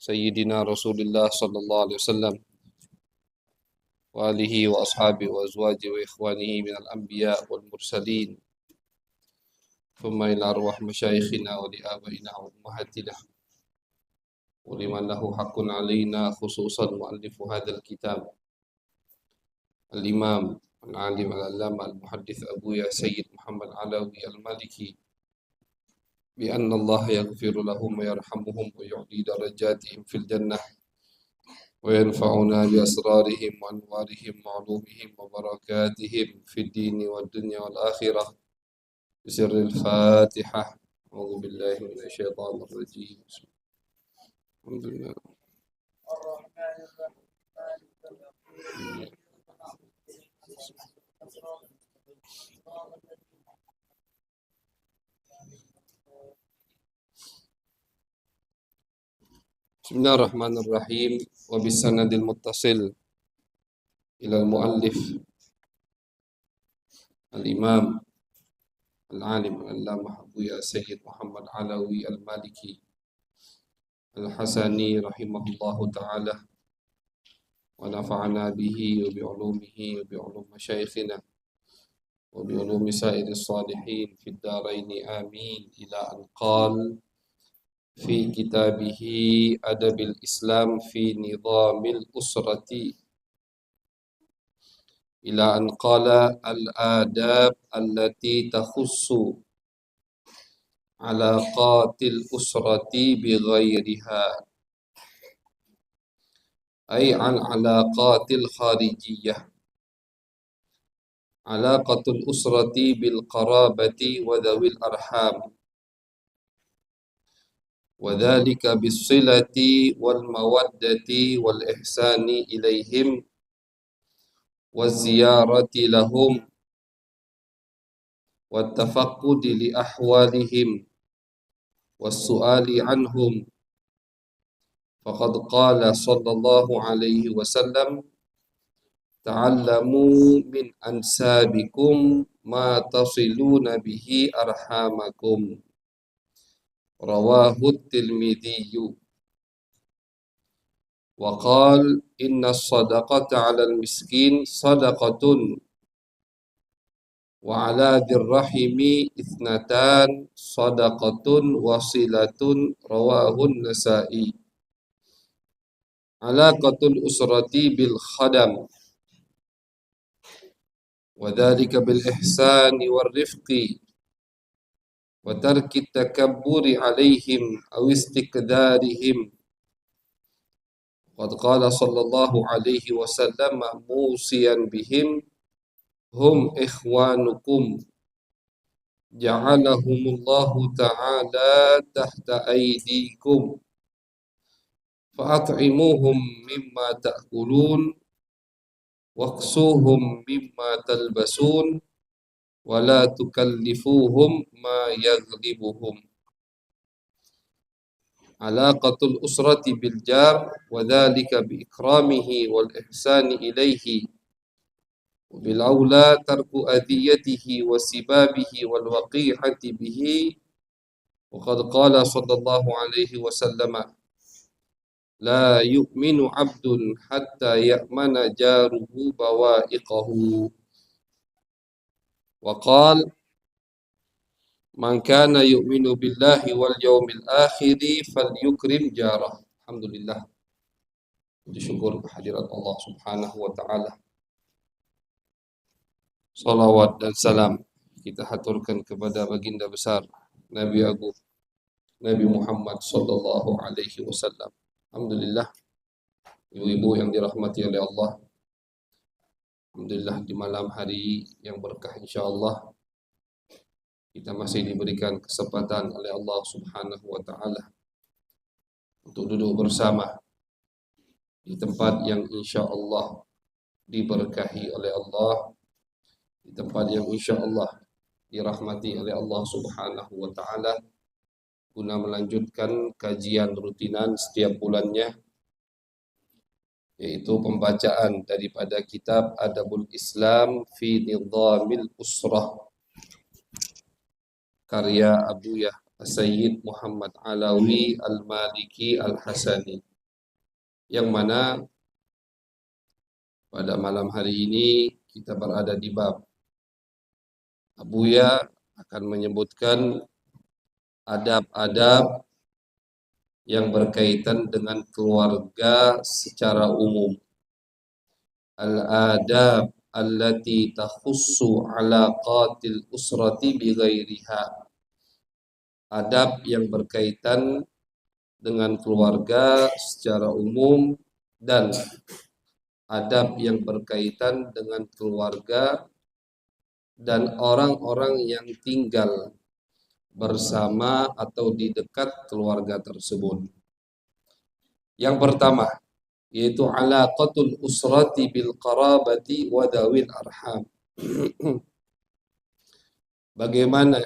سيدنا رسول الله صلى الله عليه وسلم وآله وأصحابه وأزواجه وإخوانه من الأنبياء والمرسلين ثم إلى أرواح مشايخنا ولآبائنا وأمهاتنا ولمن له حق علينا خصوصا مؤلف هذا الكتاب الإمام العالم العلامة المحدث أبويا سيد محمد علوي المالكي بأن الله يغفر لهم ويرحمهم ويعلي درجاتهم في الجنة وينفعنا بأسرارهم وأنوارهم وعلومهم وبركاتهم في الدين والدنيا والآخرة بسر الفاتحة. أعوذ بالله من الشيطان الرجيم. الحمد لله. بسم الله الرحمن الرحيم. وبالسند المتصل إلى المؤلف الإمام العالم العلامة أبويا سيد محمد علوي المالكي الحسني رحمه الله تعالى ونفعنا به وبعلومه وبعلوم مشايخنا وبعلوم سائر الصالحين في الدارين آمين. إلى أن قال في كتابه أدب الإسلام في نظام الأسرة، إلى أن قال الآداب التي تخص علاقات الأسرة بغيرها، أي عن علاقات الخارجية، علاقة الأسرة بالقرابة وذوي الأرحام، وذلك بالصلة والمودة والإحسان إليهم والزيارة لهم والتفقد لأحوالهم والسؤال عنهم. فقد قال صلى الله عليه وسلم: تعلموا من أنسابكم ما تصلون به أرحامكم. رواه الترمذي. وقال: إن الصدقة على المسكين صدقة وعلى ذي الرحم اثنتان صدقة وصلة. رواه النسائي. علاقة الأسرة بالخدم، وذلك بالإحسان والرفق وترك التكبر عليهم أو استكدارهم. قد قال صلى الله عليه وسلم موصيا بهم: هم إخوانكم جعلهم الله تعالى تحت أيديكم فأطعموهم مما تأكلون واكسوهم مما تلبسون ولا تكلفوهم ما يغلبهم. علاقة الأسرة بالجار، وذلك بإكرامه والإحسان إليه، وبالأولى ترك أذيته وسبابه والوقيحة به. وقد قال صلى الله عليه وسلم: لا يؤمن عبد حتى يأمن جاره بوائقه. وقال: من كان يؤمن بالله واليوم الآخر فليكرم جاره. Alhamdulillah, puji syukur kehadirat Allah Subhanahu wa taala. Salawat dan salam kita haturkan kepada baginda besar Nabi Agung Nabi Muhammad sallallahu alaihi wasallam. Alhamdulillah, ibu-ibu yang dirahmati oleh Allah. Alhamdulillah, di malam hari yang berkah insyaallah kita masih diberikan kesempatan oleh Allah Subhanahu wa taala untuk duduk bersama di tempat yang insyaallah diberkahi oleh Allah, di tempat yang insyaallah dirahmati oleh Allah Subhanahu wa taala, guna melanjutkan kajian rutinan setiap bulannya, yaitu pembacaan daripada kitab Adabul Islam fi Nizamil Usrah karya Abuya Sayyid Muhammad Alawi Al-Maliki Al-Hasani. yang mana pada malam hari ini kita berada di bab Abuya akan menyebutkan adab-adab yang berkaitan dengan keluarga secara umum. Al-adab allati takhussu alaqatil usrati bighairiha. Adab yang berkaitan dengan keluarga secara umum dan adab yang berkaitan dengan keluarga dan orang-orang yang tinggal bersama atau di dekat keluarga tersebut. Yang pertama yaitu alaqatul usrati bil qarabati wa dawil arham. Bagaimana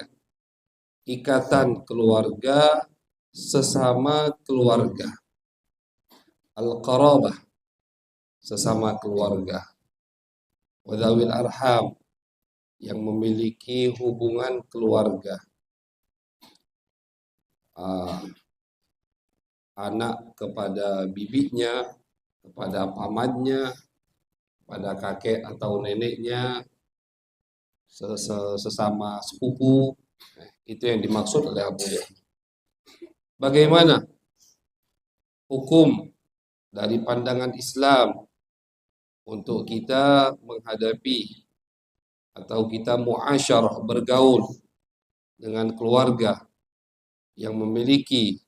ikatan keluarga sesama keluarga. Al-qarabah, sesama keluarga. Wa dawil arham, yang memiliki hubungan keluarga. Anak kepada bibinya, kepada pamannya, pada kakek atau neneknya, sesama sepupu. Itu yang dimaksud oleh Abuya. Bagaimana hukum dari pandangan Islam untuk kita menghadapi atau kita muasyarah, bergaul dengan keluarga yang memiliki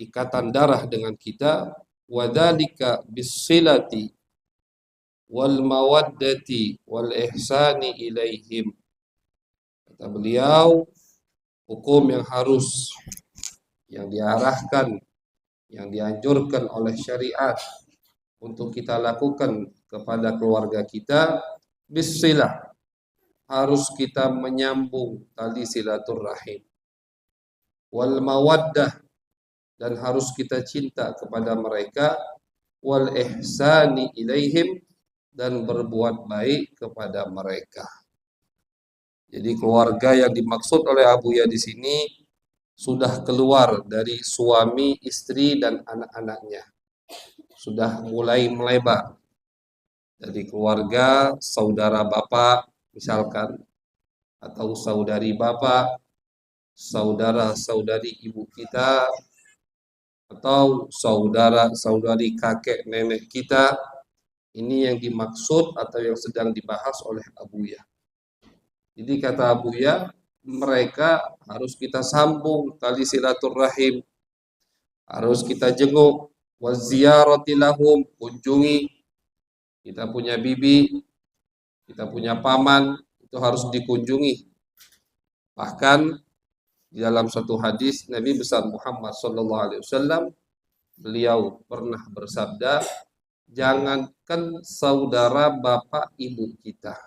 ikatan darah dengan kita, wadhalika bisilati wal mawaddati wal ihsani ilaihim. Kata beliau, hukum yang harus, yang diarahkan, yang dianjurkan oleh syariat untuk kita lakukan kepada keluarga kita, bisilah, harus kita menyambung tali silaturahim, wal mawaddah, dan harus kita cinta kepada mereka, wal ihsani ilaihim, dan berbuat baik kepada mereka. Jadi keluarga yang dimaksud oleh Abuya di sini sudah keluar dari suami, istri, dan anak-anaknya. Sudah mulai melebar. Dari keluarga saudara bapak misalkan, atau saudari bapak, saudara-saudari ibu kita, atau saudara-saudari kakek nenek kita. Ini yang dimaksud atau yang sedang dibahas oleh Abuya. Jadi kata Abuya, mereka harus kita sambung tali silaturahim, harus kita jenguk, waziyarati lahum, kunjungi. Kita punya bibi, kita punya paman, itu harus dikunjungi. Bahkan di dalam satu hadis Nabi besar Muhammad SAW, beliau pernah bersabda, jangankan saudara bapak ibu kita,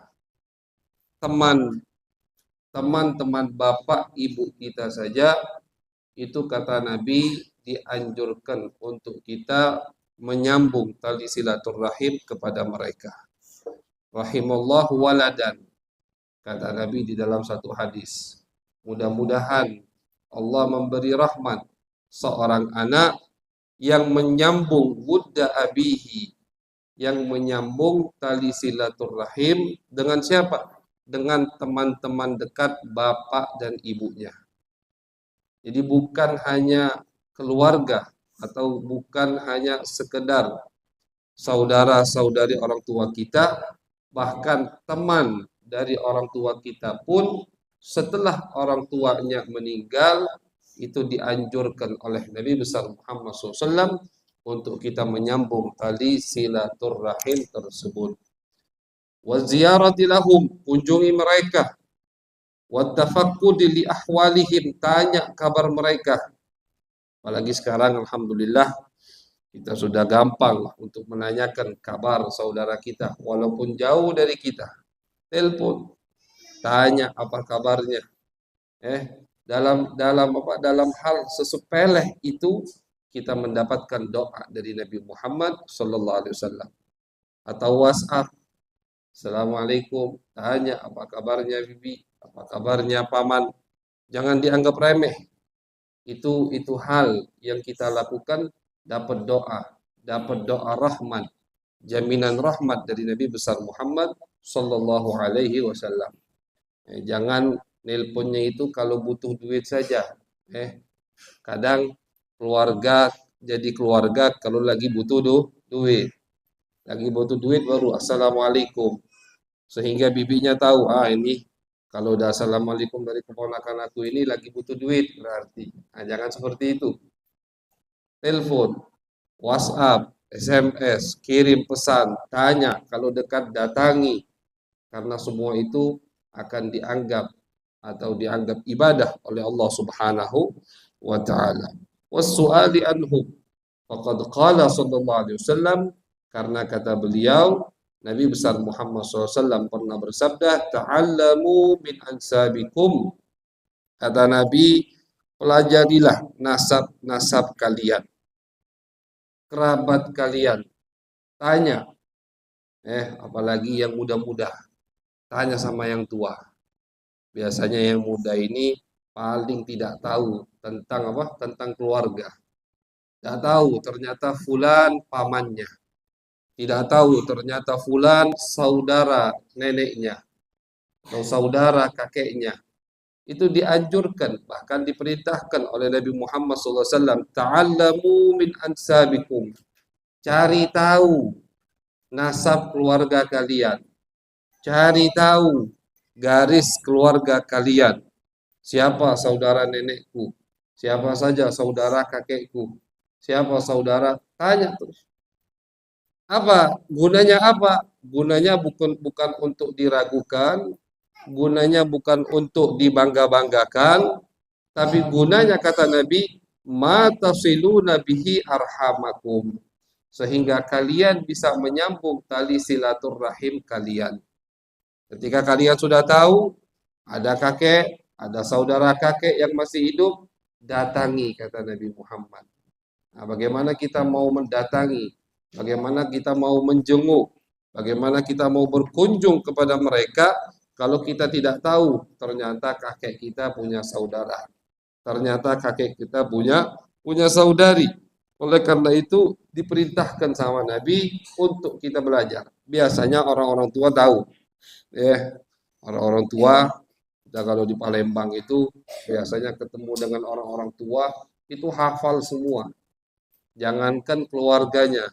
teman-teman bapak ibu kita saja, itu kata Nabi dianjurkan untuk kita menyambung tali silaturahim kepada mereka. Rahimallahu waladan, kata Nabi di dalam satu hadis. Mudah-mudahan Allah memberi rahmat seorang anak yang menyambung wudda abihi, yang menyambung tali silaturahim dengan siapa? Dengan teman-teman dekat bapak dan ibunya. Jadi bukan hanya keluarga atau bukan hanya sekedar saudara-saudari orang tua kita, bahkan teman dari orang tua kita pun setelah orang tuanya meninggal, itu dianjurkan oleh Nabi besar Muhammad SAW untuk kita menyambung tali silaturahim tersebut. Wa ziyarati lahum, kunjungi mereka. Wa tafaqqudi li ahwalihim, tanya kabar mereka. Apalagi sekarang alhamdulillah kita sudah gampang untuk menanyakan kabar saudara kita walaupun jauh dari kita. Telepon, tanya apa kabarnya. Dalam hal sesepele itu kita mendapatkan doa dari Nabi Muhammad SAW. Atau WhatsApp, Assalamualaikum, tanya apa kabarnya bibi, apa kabarnya paman. Jangan dianggap remeh. Itu hal yang kita lakukan dapat doa rahmat, jaminan rahmat dari Nabi besar Muhammad sallallahu alaihi wasallam. Jangan nelponnya itu kalau butuh duit saja. Kadang keluarga jadi keluarga kalau lagi butuh duit. Lagi butuh duit baru assalamualaikum. Sehingga bibinya tahu, ini kalau udah assalamualaikum dari keponakan aku ini lagi butuh duit berarti. Jangan seperti itu. Telepon, WhatsApp, SMS, kirim pesan, tanya, kalau dekat datangi. Karena semua itu akan dianggap atau dianggap ibadah oleh Allah Subhanahu wa taala. Wassu'ali anhu. Faqad qala sallallahu alaihi wasallam, karena kata beliau Nabi besar Muhammad SAW pernah bersabda, ta'allamu min ansabikum. Kata Nabi, pelajarilah nasab-nasab kalian, kerabat kalian. Tanya, apalagi yang muda-muda, tanya sama yang tua. Biasanya yang muda ini paling tidak tahu tentang apa? Tentang keluarga. Tidak tahu ternyata fulan pamannya. Tidak tahu ternyata fulan saudara neneknya atau saudara kakeknya. Itu dianjurkan, bahkan diperintahkan oleh Nabi Muhammad SAW. Ta'allamu min ansabikum. Cari tahu nasab keluarga kalian. Cari tahu garis keluarga kalian. Siapa saudara nenekku? Siapa saja saudara kakekku? Siapa saudara? Tanya terus. Apa? Gunanya apa? Gunanya bukan untuk diragukan, gunanya bukan untuk dibangga-banggakan, tapi gunanya kata Nabi, ma tasiluna bihi arhamakum. Sehingga kalian bisa menyambung tali silaturahim kalian. Ketika kalian sudah tahu ada kakek, ada saudara kakek yang masih hidup, datangi kata Nabi Muhammad. Nah, bagaimana kita mau mendatangi? Bagaimana kita mau menjenguk? Bagaimana kita mau berkunjung kepada mereka kalau kita tidak tahu ternyata kakek kita punya saudara. Ternyata kakek kita punya saudari. Oleh karena itu diperintahkan sama Nabi untuk kita belajar. Biasanya orang-orang tua tahu. Orang-orang tua kalau di Palembang itu biasanya ketemu dengan orang-orang tua itu hafal semua. Jangankan keluarganya,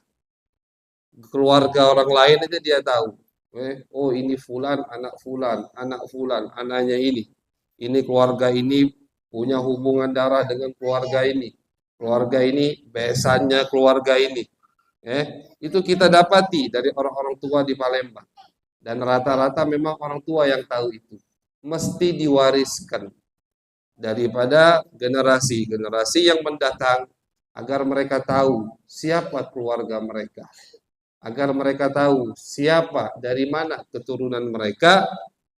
keluarga orang lain aja dia tahu. Oh ini fulan, anak fulan, anaknya ini. Ini keluarga ini punya hubungan darah dengan keluarga ini. Keluarga ini besannya keluarga ini. Itu kita dapati dari orang-orang tua di Palembang. Dan rata-rata memang orang tua yang tahu itu. Mesti diwariskan daripada generasi yang mendatang agar mereka tahu siapa keluarga mereka. Agar mereka tahu siapa, dari mana keturunan mereka.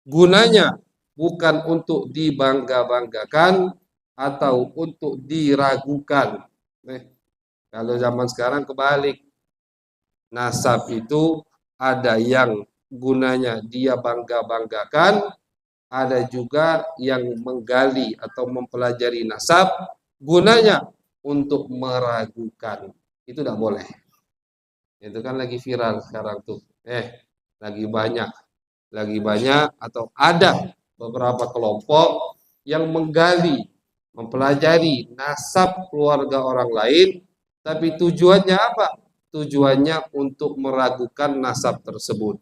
Gunanya bukan untuk dibangga-banggakan atau untuk diragukan. Kalau zaman sekarang kebalik. Nasab itu ada yang gunanya dia bangga-banggakan, ada juga yang menggali atau mempelajari nasab gunanya untuk meragukan. Itu tidak boleh. Itu kan lagi viral sekarang tuh. Lagi banyak atau ada beberapa kelompok yang menggali, mempelajari nasab keluarga orang lain, tapi tujuannya apa? Tujuannya untuk meragukan nasab tersebut.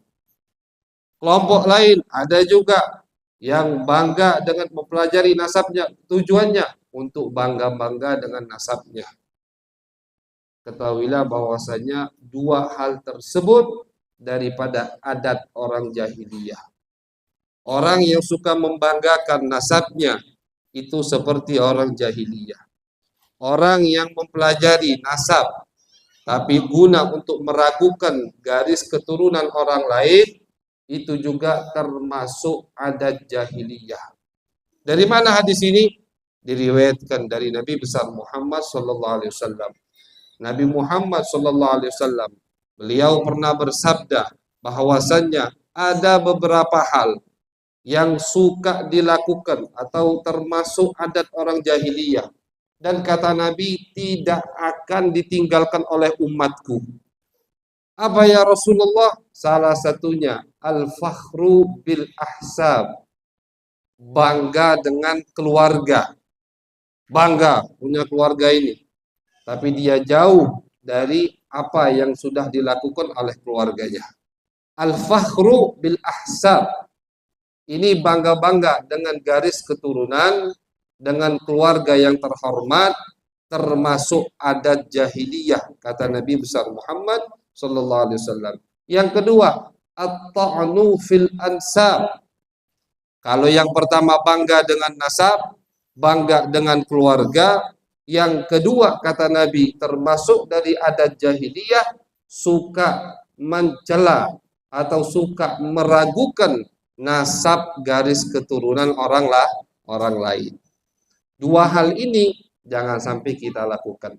Kelompok lain ada juga yang bangga dengan mempelajari nasabnya, tujuannya untuk bangga-bangga dengan nasabnya. Ketahuilah bahwasanya dua hal tersebut daripada adat orang jahiliyah. Orang yang suka membanggakan nasabnya itu seperti orang jahiliyah. Orang yang mempelajari nasab tapi guna untuk meragukan garis keturunan orang lain, itu juga termasuk adat jahiliyah. Dari mana hadis ini? Diriwayatkan dari Nabi besar Muhammad SAW. Nabi Muhammad SAW, beliau pernah bersabda bahwasannya ada beberapa hal yang suka dilakukan atau termasuk adat orang jahiliyah, dan kata Nabi tidak akan ditinggalkan oleh umatku. Apa ya Rasulullah? Salah satunya al-fakhru bil ahsab, bangga dengan keluarga, bangga punya keluarga ini, tapi dia jauh dari apa yang sudah dilakukan oleh keluarganya. Al-fakhru bil ahsab, ini bangga-bangga dengan garis keturunan, dengan keluarga yang terhormat, termasuk adat jahiliyah, kata Nabi besar Muhammad sallallahu alaihi wasallam. Yang kedua, at-ta'nu fil ansab. Kalau yang pertama bangga dengan nasab, bangga dengan keluarga, yang kedua kata Nabi termasuk dari adat jahiliyah, suka mencela atau suka meragukan nasab garis keturunan orang lain. Dua hal ini jangan sampai kita lakukan.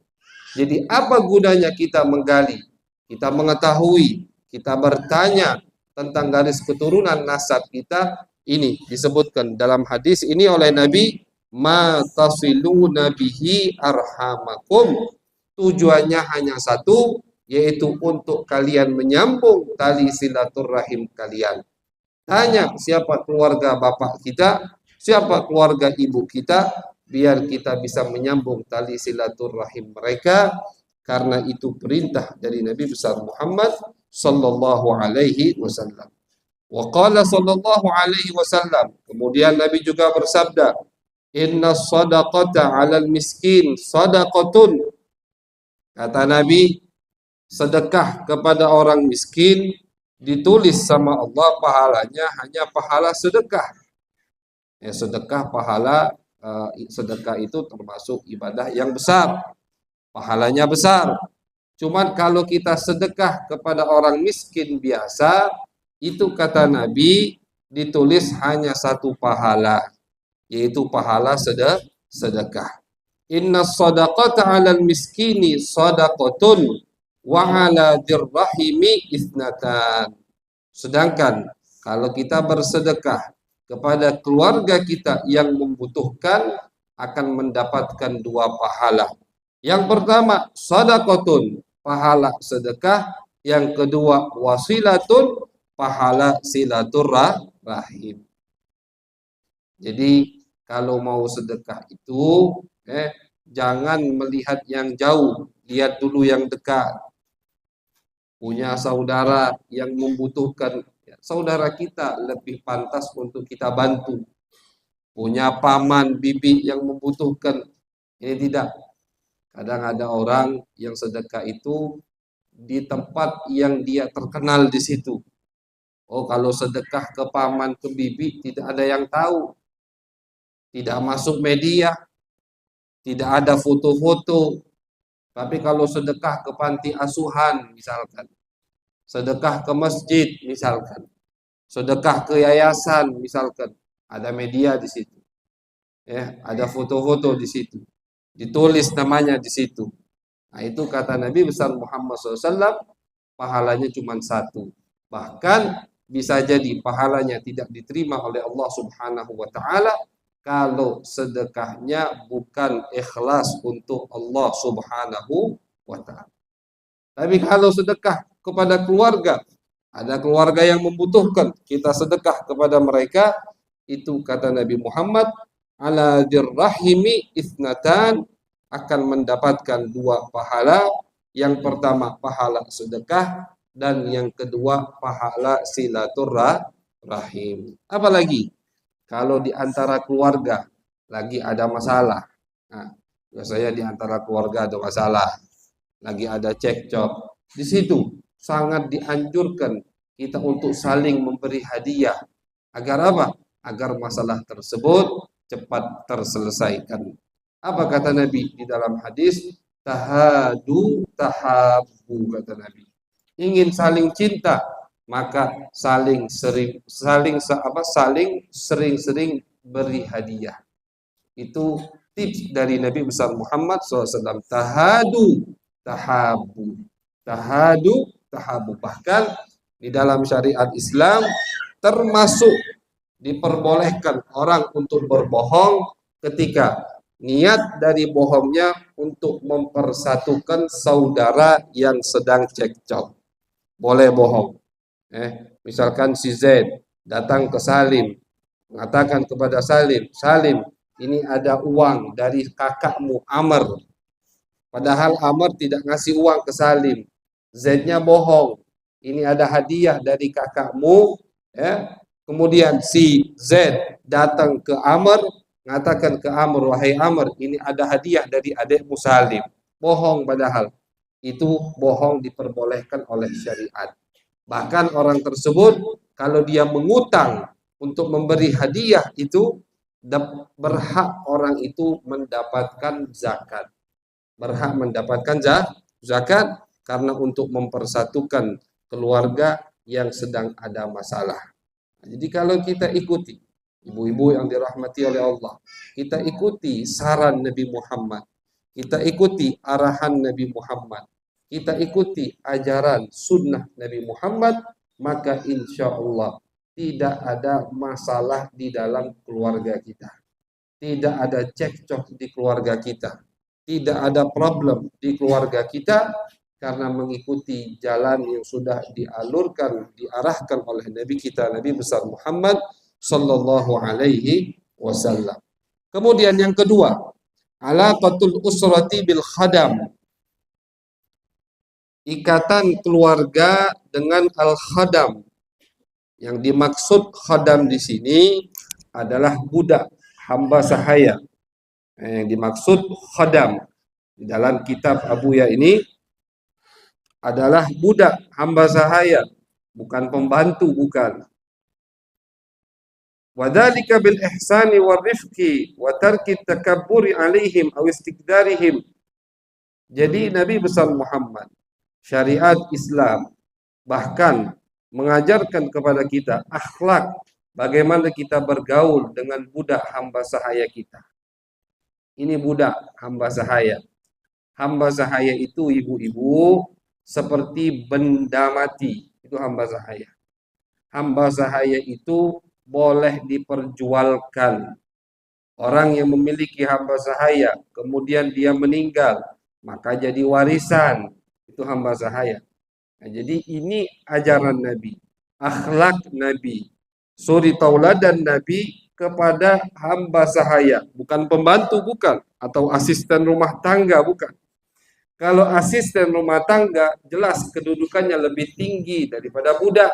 Jadi apa gunanya kita menggali, kita mengetahui, kita bertanya tentang garis keturunan nasab kita? Ini disebutkan dalam hadis ini oleh Nabi, ma tasiluna bihi arhamakum. Tujuannya hanya satu, yaitu untuk kalian menyambung tali silaturahim kalian. Tanya siapa keluarga bapak kita, siapa keluarga ibu kita, biar kita bisa menyambung tali silaturahim mereka, karena itu perintah dari Nabi besar Muhammad sallallahu alaihi wasallam. Wa qala sallallahu alaihi wasallam, kemudian Nabi juga bersabda, inna sadaqata 'alal miskin sadaqatun. Kata Nabi, sedekah kepada orang miskin ditulis sama Allah pahalanya hanya pahala sedekah. Ya, sedekah pahala, sedekah itu termasuk ibadah yang besar, pahalanya besar. Cuman kalau kita sedekah kepada orang miskin biasa, itu kata Nabi ditulis hanya satu pahala, yaitu pahala sedekah. Inna sadaqata 'alal miskini sadaqatun wa 'ala dirrahimi isnatan. Sedangkan kalau kita bersedekah kepada keluarga kita yang membutuhkan, akan mendapatkan dua pahala. Yang pertama sadaqatun, pahala sedekah. Yang kedua wasilatun, pahala silaturahim. Jadi kalau mau sedekah itu jangan melihat yang jauh, lihat dulu yang dekat. Punya saudara yang membutuhkan, saudara kita lebih pantas untuk kita bantu. Punya paman, bibi yang membutuhkan, ini tidak. Kadang ada orang yang sedekah itu di tempat yang dia terkenal di situ. Oh, kalau sedekah ke paman, ke bibi, tidak ada yang tahu. Tidak masuk media, tidak ada foto-foto. Tapi kalau sedekah ke panti asuhan misalkan, sedekah ke masjid misalkan, sedekah ke yayasan misalkan, ada media di situ. Ya, ada foto-foto di situ. Ditulis namanya di situ. Nah, itu kata Nabi besar Muhammad SAW, pahalanya cuma satu. Bahkan bisa jadi pahalanya tidak diterima oleh Allah Subhanahu wa taala kalau sedekahnya bukan ikhlas untuk Allah Subhanahu wa taala. Tapi kalau sedekah kepada keluarga, ada keluarga yang membutuhkan, kita sedekah kepada mereka, itu kata Nabi Muhammad, ala dirrahimi isnatan, akan mendapatkan dua pahala. Yang pertama pahala sedekah, dan yang kedua pahala silaturahim. Apalagi kalau di antara keluarga lagi ada masalah. Nah, biasanya di antara keluarga ada masalah, lagi ada cekcok. Di situ sangat dianjurkan kita untuk saling memberi hadiah. Agar apa? Agar masalah tersebut cepat terselesaikan. Apa kata Nabi di dalam hadis? Tahadu tahabu, kata Nabi. Ingin saling cinta, maka saling sering-sering beri hadiah. Itu tips dari Nabi besar Muhammad SAW. Tahadu tahabu, tahadu tahabu. Bahkan di dalam syariat Islam termasuk diperbolehkan orang untuk berbohong ketika Niat dari bohongnya untuk mempersatukan saudara yang sedang cekcok. Boleh bohong. Misalkan si Z datang ke Salim, mengatakan kepada Salim, Salim, ini ada uang dari kakakmu Amr. Padahal Amr tidak ngasih uang ke Salim. Z-nya bohong. Ini ada hadiah dari kakakmu. Kemudian si Z datang ke Amr, mengatakan ke Amr, wahai Amr, ini ada hadiah dari adikmu Salim. Bohong padahal. Itu bohong diperbolehkan oleh syariat. Bahkan orang tersebut kalau dia mengutang untuk memberi hadiah itu berhak orang itu mendapatkan zakat. Berhak mendapatkan zakat karena untuk mempersatukan keluarga yang sedang ada masalah. Jadi kalau kita ikuti, ibu-ibu yang dirahmati oleh Allah, kita ikuti saran Nabi Muhammad, kita ikuti arahan Nabi Muhammad, kita ikuti ajaran sunnah Nabi Muhammad, maka insya Allah tidak ada masalah di dalam keluarga kita. Tidak ada cekcok di keluarga kita. Tidak ada problem di keluarga kita karena mengikuti jalan yang sudah dialurkan, diarahkan oleh Nabi kita, Nabi besar Muhammad sallallahu alaihi wasallam. Kemudian yang kedua, alaqatul usrati bil khadam. Ikatan keluarga dengan al-khadam. Yang dimaksud khadam di sini adalah budak, hamba sahaya. Yang dimaksud khadam di dalam kitab Abuya ini adalah budak, hamba sahaya, bukan pembantu, bukan. Wadzalika bil ihsani war rifqi wa tarki takabburi alaihim aw istikdarihim. Jadi Nabi besar Muhammad, syariat Islam bahkan mengajarkan kepada kita akhlak bagaimana kita bergaul dengan budak hamba sahaya kita. Ini budak hamba sahaya. Hamba sahaya itu ibu-ibu seperti benda mati. Itu hamba sahaya. Hamba sahaya itu boleh diperjualkan. Orang yang memiliki hamba sahaya, kemudian dia meninggal, maka jadi warisan. Itu hamba sahaya. Nah, jadi ini ajaran Nabi. Akhlak Nabi. Suri tauladan Nabi kepada hamba sahaya, bukan pembantu, bukan, atau asisten rumah tangga, bukan. Kalau asisten rumah tangga jelas kedudukannya lebih tinggi daripada budak.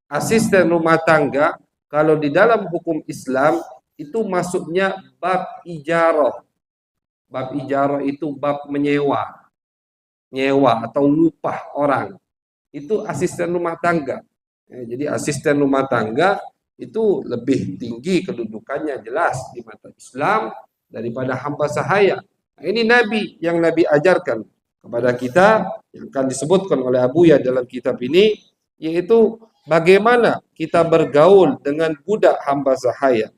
Asisten rumah tangga kalau di dalam hukum Islam itu masuknya bab ijarah. Bab ijarah itu bab menyewa, nyewa atau upah orang. Itu asisten rumah tangga. Jadi asisten rumah tangga itu lebih tinggi kedudukannya jelas di mata Islam daripada hamba sahaya. Nah, ini Nabi yang Nabi ajarkan kepada kita yang akan disebutkan oleh Abuya dalam kitab ini, yaitu bagaimana kita bergaul dengan budak hamba sahaya.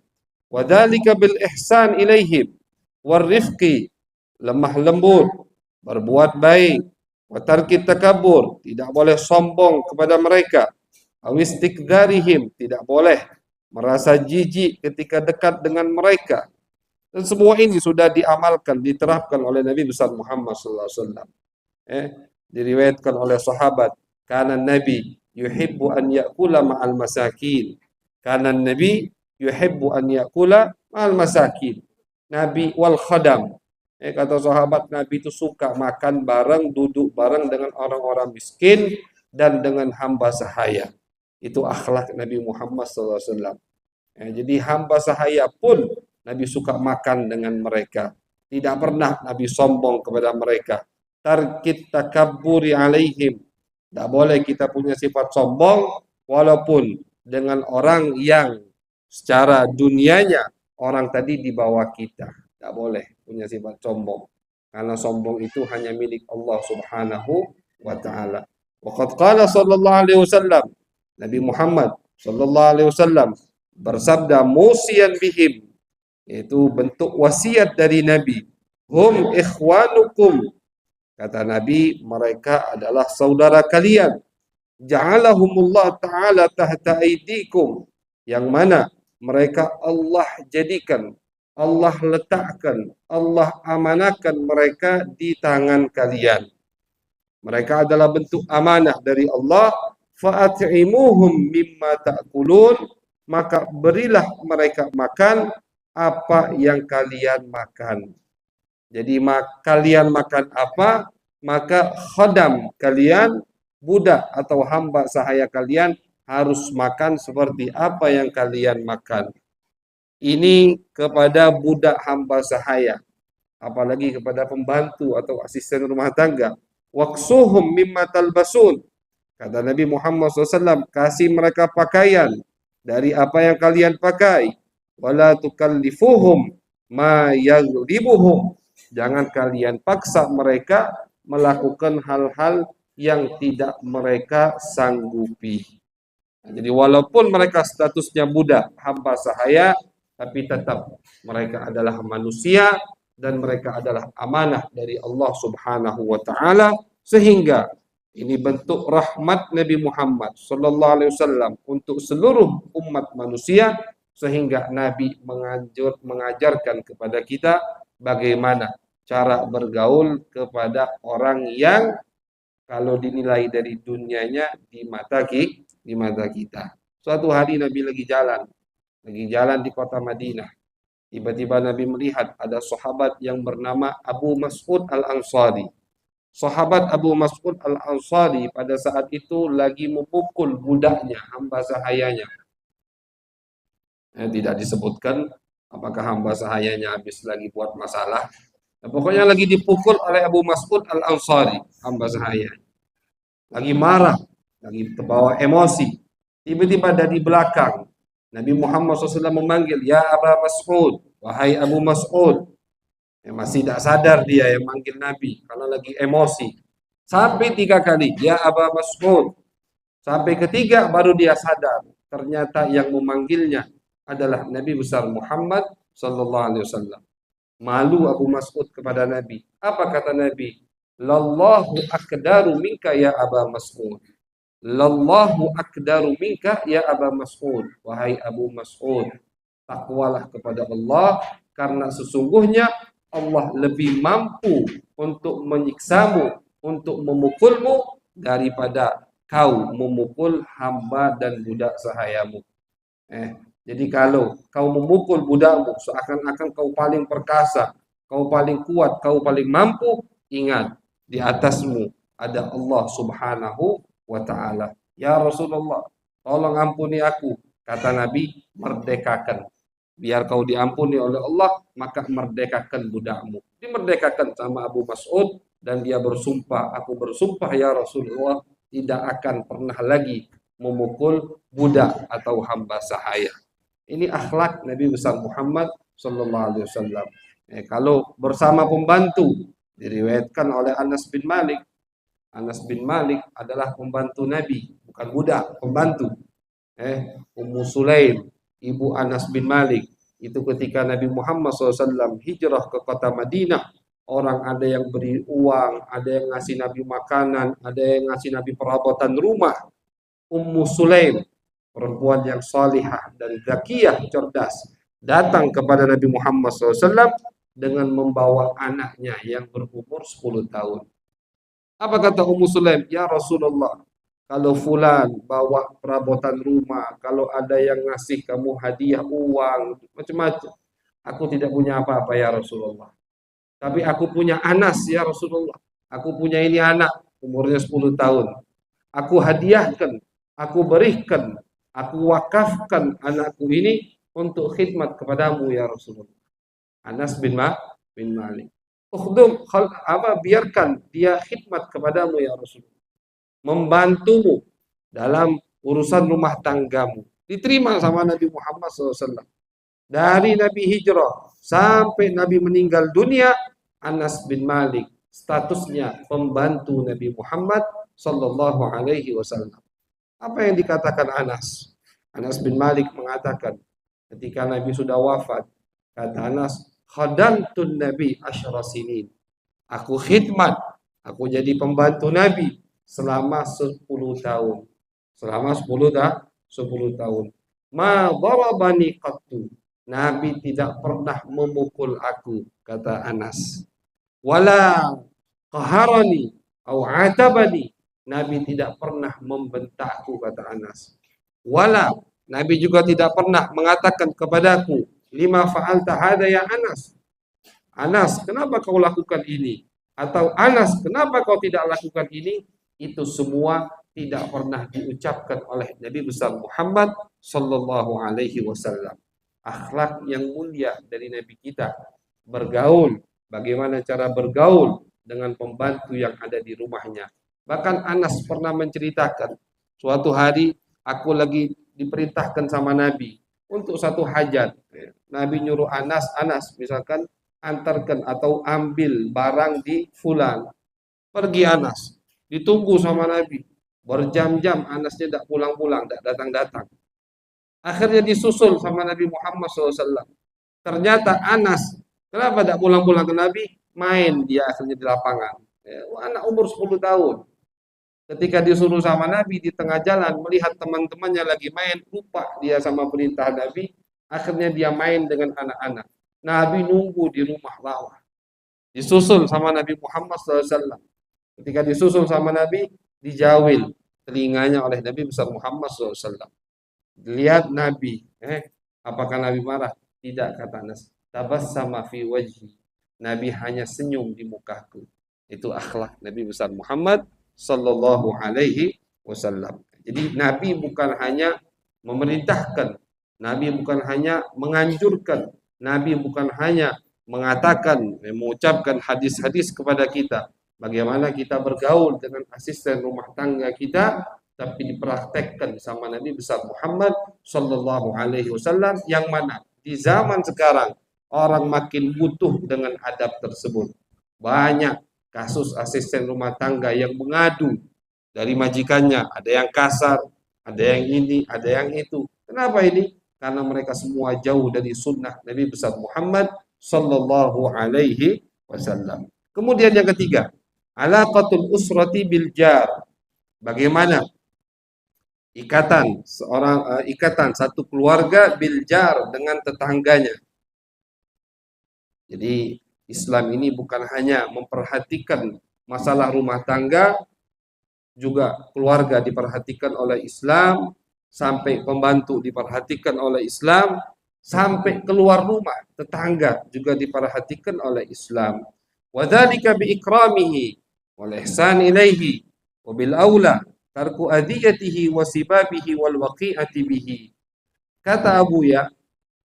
Wadzalika bil ihsan ilaihim war rifqi, lemah lembut, berbuat baik, wa tarki takabbur, tidak boleh sombong kepada mereka. Awistikdarihim, tidak boleh merasa jijik ketika dekat dengan mereka. Dan semua ini sudah diamalkan, diterapkan oleh Nabi besar Muhammad SAW. Diriwayatkan oleh sahabat, karena Nabi yuhibbu an yakula ma'al masakin. Karena Nabi yuhibbu an yakula ma'al masakin. Nabi wal khadam. Kata sahabat, Nabi itu suka makan bareng, duduk bareng dengan orang-orang miskin dan dengan hamba sahaya. Itu akhlak Nabi Muhammad SAW. Jadi hamba sahaya pun Nabi suka makan dengan mereka. Tidak pernah Nabi sombong kepada mereka. Tarkit takabburi alaihim. Tidak boleh kita punya sifat sombong walaupun dengan orang yang secara dunianya orang tadi di bawah kita. Tidak boleh punya sifat sombong. Karena sombong itu hanya milik Allah Subhanahu wa ta'ala. Waqad qala sallallahu alaihi wasallam, Nabi Muhammad sallallahu alaihi wasallam bersabda musiyan bihim, yaitu bentuk wasiat dari Nabi. Hum ikhwanukum, kata Nabi, mereka adalah saudara kalian. Ja'alahumullah ta'ala tahta aidikum, yang mana mereka Allah jadikan Allah letakkan, Allah amanahkan mereka di tangan kalian. Mereka adalah bentuk amanah dari Allah. Fa'at'imuhum mimma ta'kulun, maka berilah mereka makan apa yang kalian makan. Jadi kalian makan apa, maka khodam kalian, budak atau hamba sahaya kalian harus makan seperti apa yang kalian makan. Ini kepada budak hamba sahaya, apalagi kepada pembantu atau asisten rumah tangga. Waksuhum mimma talbasun. Kata Nabi Muhammad SAW, kasih mereka pakaian dari apa yang kalian pakai. Wala tukallifuhum ma yaghribuhum. Jangan kalian paksa mereka melakukan hal-hal yang tidak mereka sanggupi. Jadi walaupun mereka statusnya budak, hamba sahaya, tapi tetap mereka adalah manusia dan mereka adalah amanah dari Allah Subhanahu wa taala, sehingga ini bentuk rahmat Nabi Muhammad sallallahu alaihi wasallam untuk seluruh umat manusia, sehingga Nabi mengajarkan kepada kita bagaimana cara bergaul kepada orang yang kalau dinilai dari dunianya di mata kita. Suatu hari Nabi lagi jalan di kota Madinah. Tiba-tiba Nabi melihat ada sahabat yang bernama Abu Mas'ud Al-Ansari. Sahabat Abu Mas'ud Al-Ansari pada saat itu lagi memukul budaknya, hamba sahayanya. Tidak disebutkan apakah hamba sahayanya habis lagi buat masalah. Pokoknya lagi dipukul oleh Abu Mas'ud Al-Ansari, hamba sahaya. Lagi marah, lagi terbawa emosi. Tiba-tiba dari belakang Nabi Muhammad SAW memanggil, "Ya Abu Mas'ud, wahai Abu Mas'ud." Masih tidak sadar dia yang manggil Nabi karena lagi emosi. Sampai 3 kali, "Ya Abu Mas'ud." Sampai ketiga baru dia sadar. Ternyata yang memanggilnya adalah Nabi besar Muhammad sallallahu alaihi wasallam. Malu Abu Mas'ud kepada Nabi. Apa kata Nabi? "Lallahu akdaru minka ya Abu Mas'ud." Lallahu akdaru minka ya Aba Mas'ud. Wahai Abu Mas'ud, takwalah kepada Allah, karena sesungguhnya Allah lebih mampu untuk menyiksamu, untuk memukulmu, daripada kau memukul hamba dan budak sahayamu. Jadi kalau kau memukul budakmu seakan-akan kau paling perkasa, kau paling kuat, kau paling mampu, ingat, di atasmu ada Allah Subhanahu wa ta'ala. Ya Rasulullah, tolong ampuni aku. Kata Nabi, merdekakan. Biar kau diampuni oleh Allah, maka merdekakan budakmu. Dimerdekakan sama Abu Mas'ud, dan dia bersumpah, aku bersumpah ya Rasulullah, tidak akan pernah lagi memukul budak atau hamba sahaya. Ini akhlak Nabi besar Muhammad sallallahu alaihi wasallam. Kalau bersama pembantu, diriwayatkan oleh Anas bin Malik. Anas bin Malik adalah pembantu Nabi, bukan budak, pembantu. Ummu Sulaim, ibu Anas bin Malik, itu ketika Nabi Muhammad SAW hijrah ke kota Madinah, orang ada yang beri uang, ada yang ngasih Nabi makanan, ada yang ngasih Nabi perabotan rumah. Ummu Sulaim, perempuan yang salihah dan zakiyah, cerdas, datang kepada Nabi Muhammad SAW dengan membawa anaknya yang berumur 10 tahun. Apa kata Ummu Sulaim? Ya Rasulullah, kalau fulan bawa perabotan rumah, kalau ada yang ngasih kamu hadiah uang, macam-macam, aku tidak punya apa-apa ya Rasulullah. Tapi aku punya Anas ya Rasulullah. Aku punya ini anak, umurnya 10 tahun. Aku hadiahkan, aku berikan, aku wakafkan anakku ini untuk khidmat kepadamu ya Rasulullah. Anas bin Malik. Biarkan dia khidmat kepadamu ya Rasulullah, membantumu dalam urusan rumah tanggamu. Diterima sama Nabi Muhammad SAW. Dari Nabi hijrah sampai Nabi meninggal dunia, Anas bin Malik statusnya pembantu Nabi Muhammad Sallallahu Alaihi Wasallam. Apa yang dikatakan Anas? Anas bin Malik mengatakan, ketika Nabi sudah wafat, kata Anas, khadamtun Nabi asyara sinin. Aku khidmat, aku jadi pembantu Nabi selama 10 tahun. Selama 10 tahun. Ma darabani qattu. Nabi tidak pernah memukul aku, kata Anas. Wala qaharani au atabani. Nabi tidak pernah membentakku, kata Anas. Wala, Nabi juga tidak pernah mengatakan kepadaku, lima fa'alta hada ya Anas. Anas, kenapa kau lakukan ini? Atau Anas, kenapa kau tidak lakukan ini? Itu semua tidak pernah diucapkan oleh Nabi besar Muhammad sallallahu alaihi wasallam. Akhlak yang mulia dari Nabi kita, bergaul, bagaimana cara bergaul dengan pembantu yang ada di rumahnya. Bahkan Anas pernah menceritakan, suatu hari aku lagi diperintahkan sama Nabi untuk satu hajat. Nabi nyuruh Anas, misalkan antarkan atau ambil barang di fulan. Pergi Anas, ditunggu sama Nabi. Berjam-jam Anasnya tidak pulang-pulang, tidak datang-datang. Akhirnya disusul sama Nabi Muhammad SAW. Ternyata Anas, kenapa tidak pulang-pulang ke Nabi? Main dia akhirnya di lapangan. Anak umur 10 tahun. Ketika disuruh sama Nabi di tengah jalan, melihat teman-temannya lagi main, lupa dia sama perintah Nabi. Akhirnya dia main dengan anak-anak. Nabi nunggu di rumah lawah. Disusul sama Nabi Muhammad SAW. Ketika disusul sama Nabi, dijawil telinganya oleh Nabi besar Muhammad SAW. Lihat Nabi, apakah Nabi marah? Tidak, kata Anas. Tabassama fi wajhi. Nabi hanya senyum di mukaku. Itu akhlak Nabi besar Muhammad sallallahu alaihi wasallam. Jadi Nabi bukan hanya memerintahkan, Nabi bukan hanya menganjurkan, Nabi bukan hanya mengatakan, mengucapkan hadis-hadis kepada kita, bagaimana kita bergaul dengan asisten rumah tangga kita, tapi dipraktekkan sama Nabi besar Muhammad sallallahu alaihi wasallam, yang mana di zaman sekarang orang makin butuh dengan adab tersebut. Banyak kasus asisten rumah tangga yang mengadu dari majikannya, ada yang kasar, ada yang ini, ada yang itu. Kenapa ini? Karena mereka semua jauh dari sunnah Nabi besar Muhammad sallallahu alaihi wasallam. Kemudian yang ketiga, alaqatul usrati bil jar. Bagaimana ikatan satu keluarga bil jar dengan tetangganya. Jadi Islam ini bukan hanya memperhatikan masalah rumah tangga, juga keluarga diperhatikan oleh Islam, sampai pembantu diperhatikan oleh Islam, sampai keluar rumah tetangga juga diperhatikan oleh Islam. Wa dzalika bi ikramihi wal ihsan ilaihi wa bil aula tarku adiyatihi wa sibabihi wal waqi'ati bihi. Kata Abu Ya,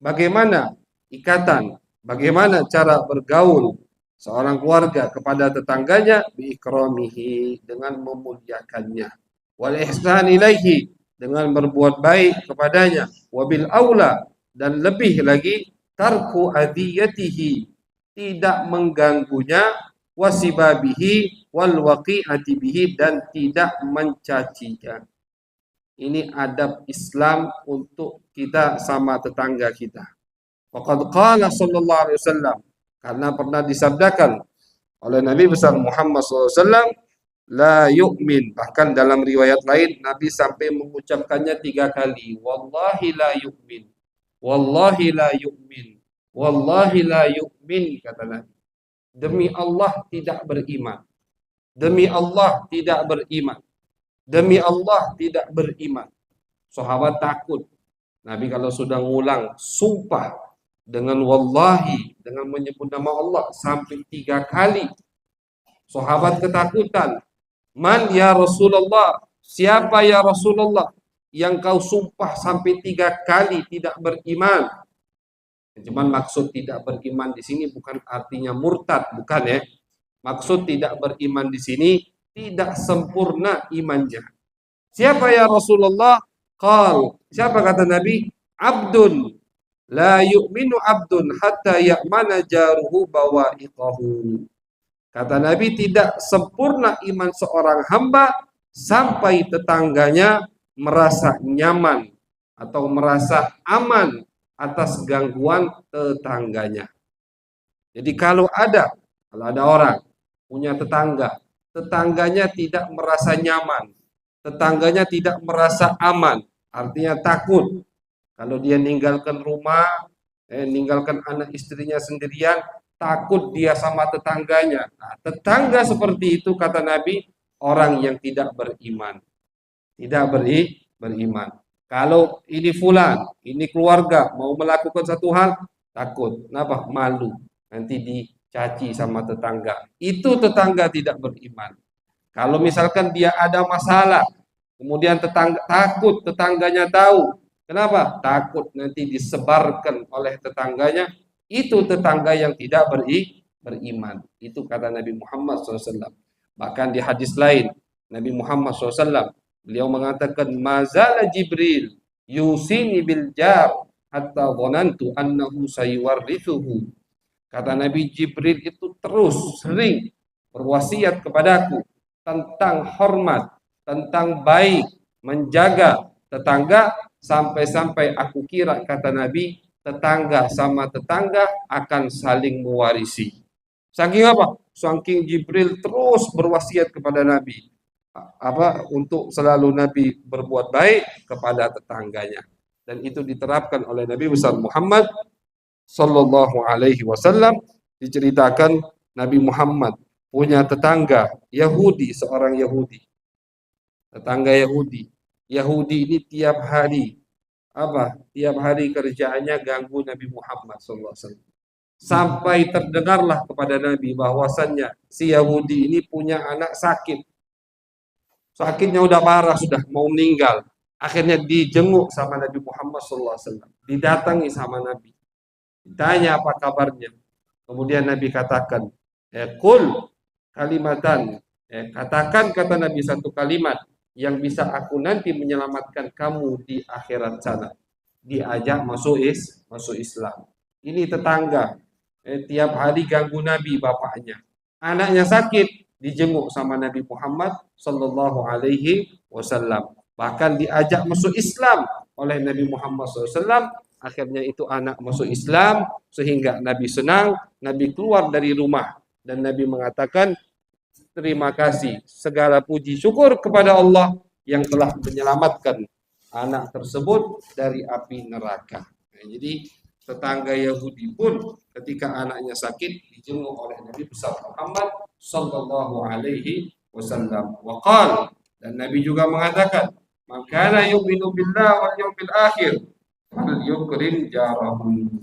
bagaimana ikatan, bagaimana cara bergaul seorang keluarga kepada tetangganya? Biikramihi, dengan memuliakannya. Wal ihsan ilaihi, dengan berbuat baik kepadanya. Wabil aula, dan lebih lagi tarku adiyatihi, tidak mengganggunya. Wasibabihi wal waqi'ati bihi, dan tidak mencacinya. Ini adab Islam untuk kita sama tetangga kita. Faqad qala sallallahu alaihi wasallam, karena pernah disabdakan oleh Nabi besar Muhammad SAW, la yu'min. Bahkan dalam riwayat lain Nabi sampai mengucapkannya 3 kali. Wallahi la yu'min, wallahi la yu'min, wallahi la yu'min, kata Nabi. Demi Allah tidak beriman, demi Allah tidak beriman, demi Allah tidak beriman. Sahabat takut. Nabi kalau sudah ngulang sumpah dengan wallahi, dengan menyebut nama Allah sampai 3 kali, sahabat ketakutan. Man ya Rasulullah, siapa ya Rasulullah yang kau sumpah sampai 3 kali tidak beriman? Cuman maksud tidak beriman di sini bukan artinya murtad, bukan ya. Maksud tidak beriman di sini tidak sempurna imannya. Siapa ya Rasulullah? Qal, siapa kata Nabi? Abdun la yu'minu abdun hatta ya'mana jaruhu bawa'iqahu. Kata Nabi, tidak sempurna iman seorang hamba sampai tetangganya merasa nyaman atau merasa aman atas gangguan tetangganya. Jadi kalau ada orang punya tetangga, tetangganya tidak merasa nyaman, tetangganya tidak merasa aman, artinya takut. Kalau dia ninggalkan rumah, Ninggalkan anak istrinya sendirian, takut dia sama tetangganya. Nah, tetangga seperti itu kata Nabi, orang yang tidak beriman. Tidak beriman. Kalau ini fulan, ini keluarga mau melakukan satu hal, takut. Kenapa? Malu. Nanti dicaci sama tetangga. Itu tetangga tidak beriman. Kalau misalkan dia ada masalah, kemudian tetangga takut tetangganya tahu. Kenapa? Takut nanti disebarkan oleh tetangganya. Itu tetangga yang tidak beriman. Itu kata Nabi Muhammad SAW. Bahkan di hadis lain, Nabi Muhammad SAW, beliau mengatakan, mazala Jibril yusini bil jar hatta dhanantu annahu sayuwarrithuhu. Kata Nabi, Jibril itu terus sering berwasiat kepadaku tentang hormat, tentang baik, menjaga tetangga, sampai-sampai aku kira, kata Nabi, tetangga sama tetangga akan saling mewarisi. Saking apa? Saking Jibril terus berwasiat kepada Nabi. Untuk selalu Nabi berbuat baik kepada tetangganya. Dan itu diterapkan oleh Nabi besar Muhammad Sallallahu Alaihi Wasallam. Diceritakan Nabi Muhammad punya tetangga Yahudi, seorang Yahudi. Tetangga Yahudi. Yahudi ini tiap hari Tiap hari kerjaannya ganggu Nabi Muhammad Sallallahu Alaihi Wasallam. Sampai terdengarlah kepada Nabi bahwasannya si Yahudi ini punya anak sakit. Sakitnya udah parah, sudah mau meninggal. Akhirnya dijenguk sama Nabi Muhammad SAW. Didatangi sama Nabi. Ditanya apa kabarnya. Kemudian Nabi katakan, Qul kalimatan. Katakan, kata Nabi, satu kalimat yang bisa aku nanti menyelamatkan kamu di akhirat sana. Diajak masuk Islam. Ini tetangga. Tiap hari ganggu Nabi bapaknya. Anaknya sakit, dijenguk sama Nabi Muhammad Sallallahu Alaihi Wasallam. Bahkan diajak masuk Islam oleh Nabi Muhammad SAW. Akhirnya itu anak masuk Islam, sehingga Nabi senang. Nabi keluar dari rumah dan Nabi mengatakan, terima kasih, segala puji syukur kepada Allah yang telah menyelamatkan anak tersebut dari api neraka. Jadi tetangga Yahudi pun ketika anaknya sakit dijenguk oleh Nabi besar Muhammad Sallallahu Alaihi Wasallam. Waqal, dan Nabi juga mengatakan, "Man yu'minu billah wal yawmil akhir falyukrim jarahu."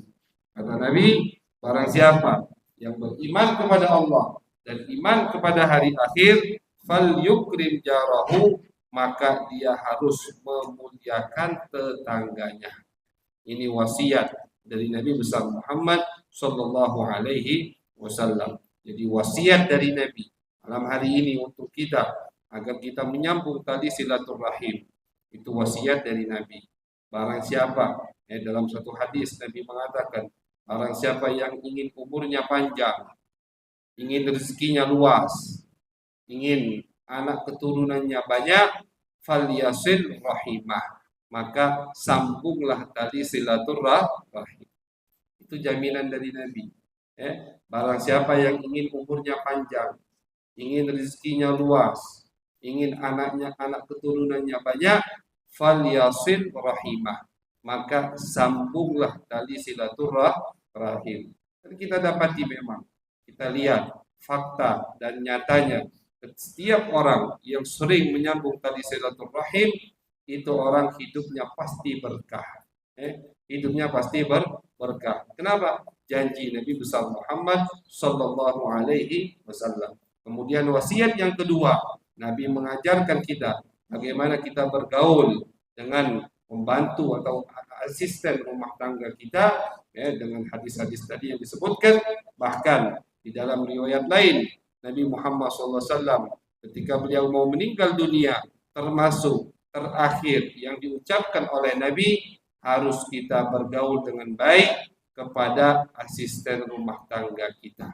Kata Nabi, barang siapa yang beriman kepada Allah dan iman kepada hari akhir, falyukrim jarahu, maka dia harus memuliakan tetangganya. Ini wasiat dari Nabi besar Muhammad Sallallahu Alaihi Wasallam. Jadi wasiat dari Nabi malam hari ini untuk kita agar kita menyambung tali silaturahim. Itu wasiat dari Nabi. Barang siapa, dalam satu hadis Nabi mengatakan, barang siapa yang ingin umurnya panjang, ingin rezekinya luas, ingin anak keturunannya banyak, falyasil rahimah, maka sambunglah tali silaturahim. Itu jaminan dari Nabi. Barang siapa yang ingin umurnya panjang, ingin rezekinya luas, ingin anak keturunannya banyak, falyasil rahimah, maka sambunglah tali silaturahim. Dan kita dapati memang, kita lihat fakta dan nyatanya, setiap orang yang sering menyambung tali silaturahim, itu orang hidupnya pasti berkah. Hidupnya pasti berkah. Kenapa? Janji Nabi besar Muhammad Sallallahu Alaihi Wasallam. Kemudian wasiat yang kedua, Nabi mengajarkan kita bagaimana kita bergaul dengan pembantu atau asisten rumah tangga kita, dengan hadis-hadis tadi yang disebutkan. Bahkan di dalam riwayat lain, Nabi Muhammad SAW ketika beliau mau meninggal dunia, termasuk terakhir yang diucapkan oleh Nabi, harus kita bergaul dengan baik kepada asisten rumah tangga kita.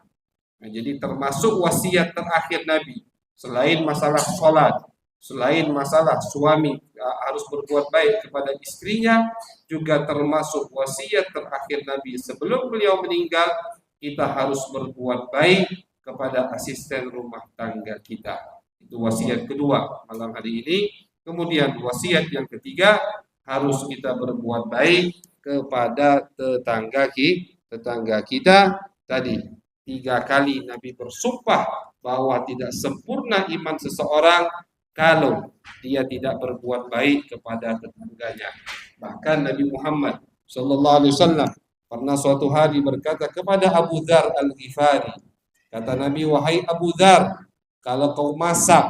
Nah, jadi termasuk wasiat terakhir Nabi, selain masalah sholat, selain masalah suami harus berbuat baik kepada istrinya, juga termasuk wasiat terakhir Nabi sebelum beliau meninggal, kita harus berbuat baik kepada asisten rumah tangga kita. Itu wasiat kedua malam hari ini. Kemudian wasiat yang ketiga, harus kita berbuat baik kepada tetangga kita tadi. 3 kali Nabi bersumpah bahwa tidak sempurna iman seseorang kalau dia tidak berbuat baik kepada tetangganya. Bahkan Nabi Muhammad sallallahu alaihi wasallam pernah suatu hari berkata kepada Abu Dzar Al-Ghifari, kata Nabi, wahai Abu Dzar, kalau kau masak,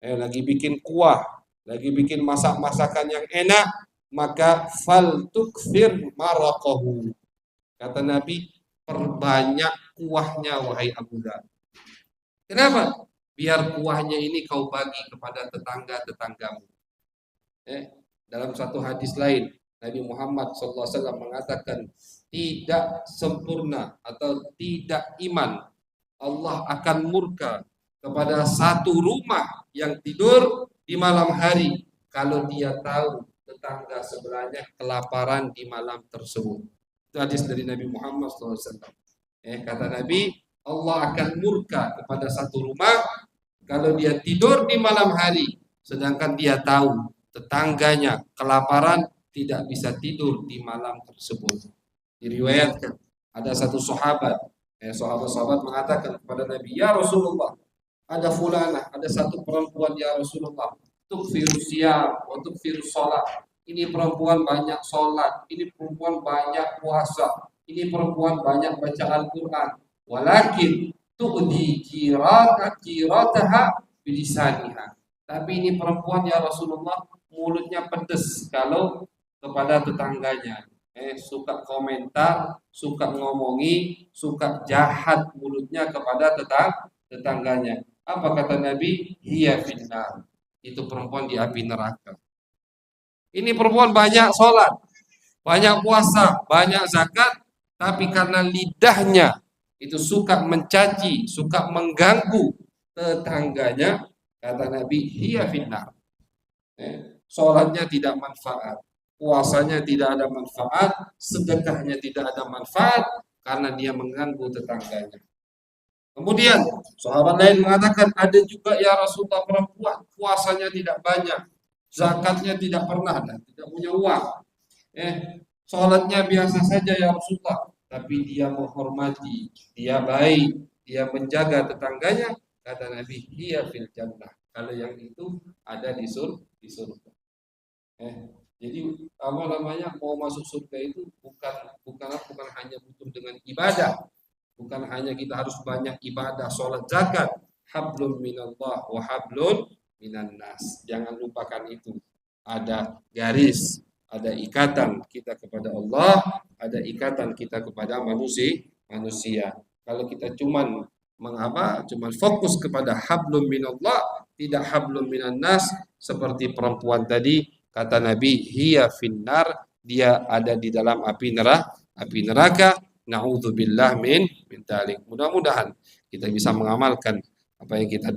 lagi bikin kuah, lagi bikin masakan yang enak, maka fal tukthir maraqahu. Kata Nabi, perbanyak kuahnya wahai Abu Dzar. Kenapa? Biar kuahnya ini kau bagi kepada tetangga-tetanggamu. Dalam satu hadis lain, Nabi Muhammad SAW mengatakan, tidak sempurna atau tidak iman, Allah akan murka kepada satu rumah yang tidur di malam hari kalau dia tahu tetangga sebelahnya kelaparan di malam tersebut. Itu hadis dari Nabi Muhammad SAW. Kata Nabi, Allah akan murka kepada satu rumah kalau dia tidur di malam hari, sedangkan dia tahu tetangganya kelaparan tidak bisa tidur di malam tersebut. Diriwayatkan ada satu sahabat, sahabat-sahabat mengatakan kepada Nabi, ya Rasulullah, ada fulana, ada satu perempuan ya Rasulullah, tukfiru siyam wa tukfiru sholat. Ini perempuan banyak sholat, ini perempuan banyak puasa, ini perempuan banyak baca Al-Quran. Walakin tu'di kirataha bilisaniha. Tapi ini perempuan ya Rasulullah, mulutnya pedes kalau kepada tetangganya. Suka komentar, suka ngomongi, suka jahat mulutnya kepada tetangganya. Apa kata Nabi? Hiya finnar. Itu perempuan di api neraka. Ini perempuan banyak sholat, banyak puasa, banyak zakat, tapi karena lidahnya itu suka mencaci, suka mengganggu tetangganya, kata Nabi, hiya finnar. Sholatnya tidak manfaat, puasanya tidak ada manfaat, sedekahnya tidak ada manfaat karena dia mengganggu tetangganya. Kemudian sahabat lain mengatakan, ada juga ya Rasulullah perempuan puasanya tidak banyak, zakatnya tidak pernah dan tidak punya uang. Sholatnya biasa saja ya Rasulullah, tapi dia menghormati, dia baik, dia menjaga tetangganya. Kata Nabi, dia fil jannah. Kalau yang itu ada di surga. Jadi apa namanya, mau masuk surga itu bukan hanya butuh dengan ibadah, bukan hanya kita harus banyak ibadah, sholat, zakat. Hablum minallah wa hablun minan nas. Jangan lupakan itu. Ada garis, ada ikatan kita kepada Allah, ada ikatan kita kepada manusia. Kalau kita cuman fokus kepada hablum minallah, tidak hablum minan nas, seperti perempuan tadi, kata Nabi, hiya finnar, dia ada di dalam api neraka. Na'udzubillah min dzalik. Mudah-mudahan kita bisa mengamalkan apa yang kita